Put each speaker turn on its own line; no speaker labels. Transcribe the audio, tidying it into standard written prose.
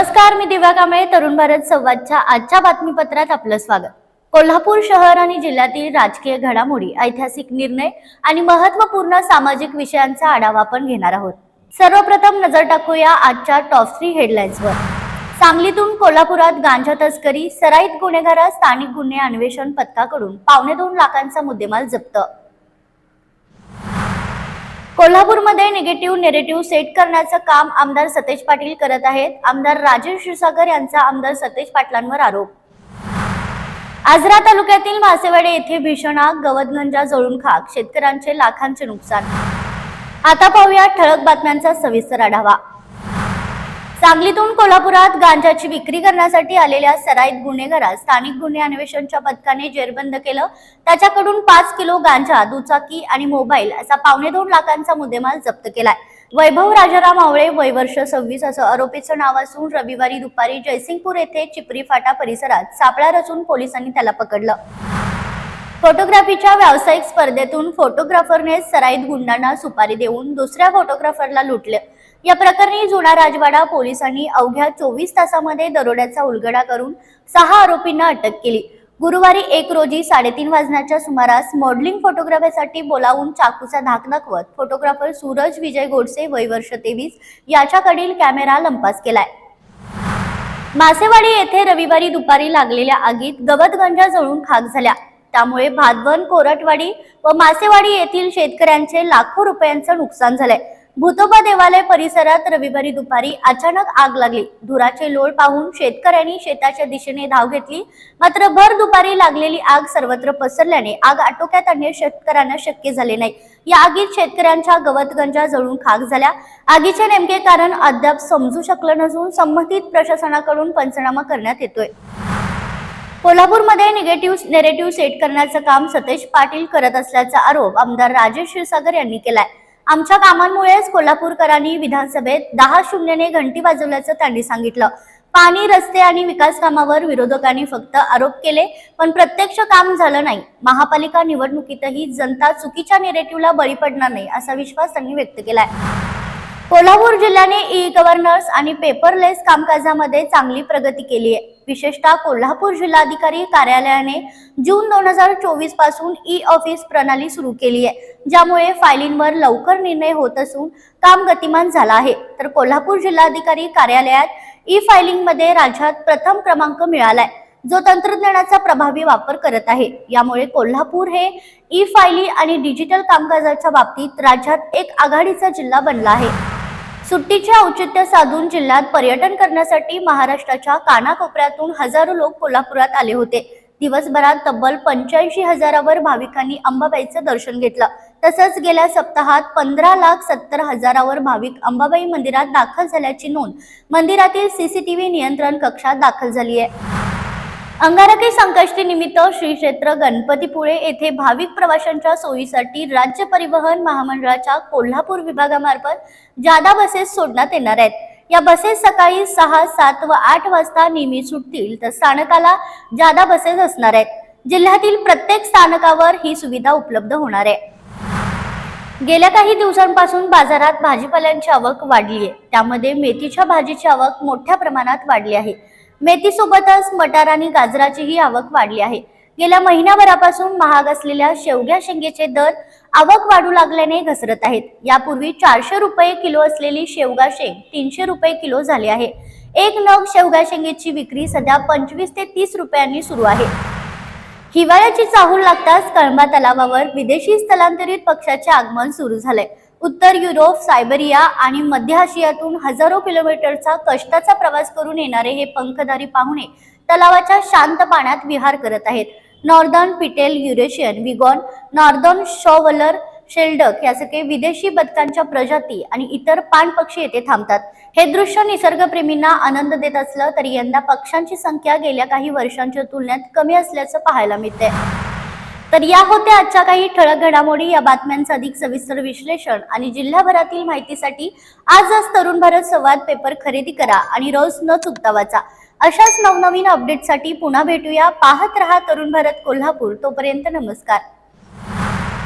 नमस्कार, मी दिव्या कांबळे. तरुण भारत संवादच्या आजच्या बातमीपत्रात आपलं स्वागत. कोल्हापूर शहर आणि जिल्ह्यातील राजकीय घडामोडी, ऐतिहासिक निर्णय आणि महत्त्वपूर्ण सामाजिक विषयांचा आढावा आपण घेणार आहोत. सर्वप्रथम नजर टाकूया आजच्या टॉप 3 हेडलाईन्सवर. सांगलीतून कोल्हापुरात गांजा तस्करी, सराईत गुन्हेगारास स्थानिक गुन्हे अन्वेषण पथकाकडून 2.25 लाखांचा मुद्देमाल जप्त. कोल्हापूरमध्ये निगेटिव्ह नेरेटिव्ह सेट करण्याचं काम आमदार सतेज पाटील करत आहेत. आमदार राजेश क्षीरसागर यांचा आमदार सतेज पाटलांवर आरोप. आजरा तालुक्यातील मासेवाडी येथे भीषण आग, गवतगंजा जळून खाक, शेतकऱ्यांचे लाखांचे नुकसान. आता पाहूया ठळक बातम्यांचा सविस्तर आढावा. सांगलीतून कोल्हापुरात गांजाची विक्री करण्यासाठी आलेल्या सराईत गुन्हेगारास स्थानिक गुन्हे अन्वेषणच्या पथकाने जेरबंद केलं. त्याच्याकडून 5 किलो गांजा, दुचाकी आणि मोबाईल असा 2.25 लाखांचा मुद्देमाल जप्त केलाय. वैभव राजाराम आवळे, वय वर्ष 26 असं आरोपीचं नाव असून रविवारी दुपारी जयसिंगपूर येथे चिपरी फाटा परिसरात सापळा रचून पोलिसांनी त्याला पकडलं. फोटोग्राफीच्या व्यावसायिक स्पर्धेतून फोटोग्राफरने सराईत गुंडांना सुपारी देऊन दुसऱ्या फोटोग्राफरला लुटले. या प्रकरणी जुना राजवाडा पोलिसांनी अवघ्या 24 तासामध्ये दरोड्याचा उलगडा करून 6 आरोपींना अटक केली. गुरुवारी 1 रोजी 3:30 वाजण्याच्या सुमारास मॉडेलिंग फोटोग्राफीसाठी बोलावून चाकूचा धाक दाखवत फोटोग्राफर सूरज विजय गोडसे, वय वर्ष 23 याच्याकडील कॅमेरा लंपास केलाय. मासेवाडी येथे रविवारी दुपारी लागलेल्या आगीत गवतगंजा जळून खाक झाल्या. त्यामुळे भादवन, कोरटवाडी व मासेवाडी येथील शेतकऱ्यांचे लाखो रुपयांचं नुकसान झालंय. भूतोबा देवालय परिसरात रविवारी दुपारी अचानक आग लागली. धुराचे लोळ पाहून शेतकऱ्यांनी शेताच्या दिशेने धाव घेतली. मात्र भर दुपारी लागलेली आग सर्वत्र पसरल्याने आग आटोक्यात आणणे शेतकऱ्यांना शक्य झाले नाही. या आगीत शेतकऱ्यांच्या गवतगंजा जळून खाक झाल्या. आगीचे नेमके कारण अद्याप समजू शकलं नसून संबंधित प्रशासनाकडून पंचनामा करण्यात येतोय. कोल्हापूरमध्ये निगेटिव्ह नेरेटिव्ह सेट करण्याचं काम सतेज पाटील करत असल्याचा आरोप आमदार राजेश क्षीरसागर यांनी केलाय. आमच्या कामांमुळेच कोल्हापूरकरांनी विधानसभेत 10-0 ने घंटी वाजवल्याचं त्यांनी सांगितलं. पाणी, रस्ते आणि विकास कामावर विरोधकांनी फक्त आरोप केले, पण प्रत्यक्ष काम झालं नाही. महापालिका निवडणुकीतही जनता चुकीच्या नेरेटिव्हला बळी पडणार नाही असा विश्वास त्यांनी व्यक्त केलाय. कोल्हापूर जिल्ह्याने ई-गव्हर्नन्स आणि पेपरलेस कामकाजामध्ये चांगली प्रगती केली आहे. विशेषतः कोल्हापूर जिल्हाधिकारी कार्यालयाने जून 2024 पासून ई-ऑफिस प्रणाली सुरू केली आहे, ज्यामुळे फायलिंगवर लवकर निर्णय होत असून काम गतिमान झालं आहे. तर कोल्हापूर जिल्हाधिकारी कार्यालयात ई-फायलिंग मध्ये राज्यात प्रथम क्रमांक मिळालाय, जो तंत्रज्ञानाचा प्रभावी वापर करत आहे. यामुळे कोल्हापूर हे ई-फायली आणि डिजिटल कामकाजाच्या बाबतीत राज्यात एक आघाडीचा जिल्हा बनला आहे. सुट्टीचे औचित्य साधून जिल्ह्यात पर्यटन करण्यासाठी महाराष्ट्राच्या कानाकोपऱ्यातून हजारो लोक कोल्हापुरात आले होते. दिवसभरात तब्बल 85,000वर भाविकांनी अंबाबाईचं दर्शन घेतलं. तसंच गेल्या सप्ताहात 15,70,000वर भाविक अंबाबाई मंदिरात दाखल झाल्याची नोंद मंदिरातील CCTV नियंत्रण कक्षात दाखल झाली आहे. अंगारकी संकष्टी निमित्त श्री क्षेत्र गणपतीपुळे येथे भाविक प्रवाशांच्या सोयीसाठी राज्य परिवहन महामंडळाच्या कोल्हापूर विभागामार्फत जादा बसेस सोडण्यात येणार आहेत. या बसेस सकाळी 6, 7 व 8 वाजता नियमित सुटतील, तर स्थानकाला जादा बसेस असणार आहेत. जिल्ह्यातील प्रत्येक स्थानकावर ही सुविधा उपलब्ध होणार आहे. गेल्या काही दिवसांपासून बाजारात भाजीपाल्यांची आवक वाढली आहे. त्यामध्ये मेथीच्या भाजीची आवक मोठ्या प्रमाणात वाढली आहे. मेथीसोबतच मटार आणि गाजराचीही आवक वाढली आहे. गेल्या महिन्याभरापासून महाग असलेल्या शेवग्या शेंगेचे दर आवक वाढू लागल्याने घसरत आहेत. यापूर्वी 400 रुपये किलो असलेली शेवगा शेंग 300 रुपये किलो झाली आहे. एक नग शेवगा शेंगेची विक्री सध्या 25 ते 30 रुपयांनी सुरू आहे. हिवाळ्याची चाहूल लागताच कळंबा तलावावर विदेशी स्थलांतरित पक्ष्याचे आगमन सुरू झाले. उत्तर युरोप, सायबेरिया आणि मध्य आशियातून हजारो किलोमीटरचा कष्टाचा प्रवास करून येणारे हे पंखधारी पाहुणे तलावाच्या शांत पाण्यात विहार करत आहेत. Northern pintail, Eurasian wigeon, northern shoveler, shelduck यासारखे विदेशी बदकांच्या प्रजाती आणि इतर पाण पक्षी येथे थांबतात. हे दृश्य निसर्गप्रेमींना आनंद देत असलं तरी यंदा पक्ष्यांची संख्या गेल्या काही वर्षांच्या तुलनेत कमी असल्याचं पाहायला मिळते. तर या होत्या आजच्या काही ठळक घडामोडी. या बातम्यांचं अधिक सविस्तर विश्लेषण आणि जिल्हाभरातील माहितीसाठी आजच तरुण भारत संवाद पेपर खरेदी करा आणि रोज न चुकता वाचा. अशाच नवनवीन अपडेटसाठी पुन्हा भेटूया. पाहत रहा तरुण भारत कोल्हापूर. तोपर्यंत नमस्कार.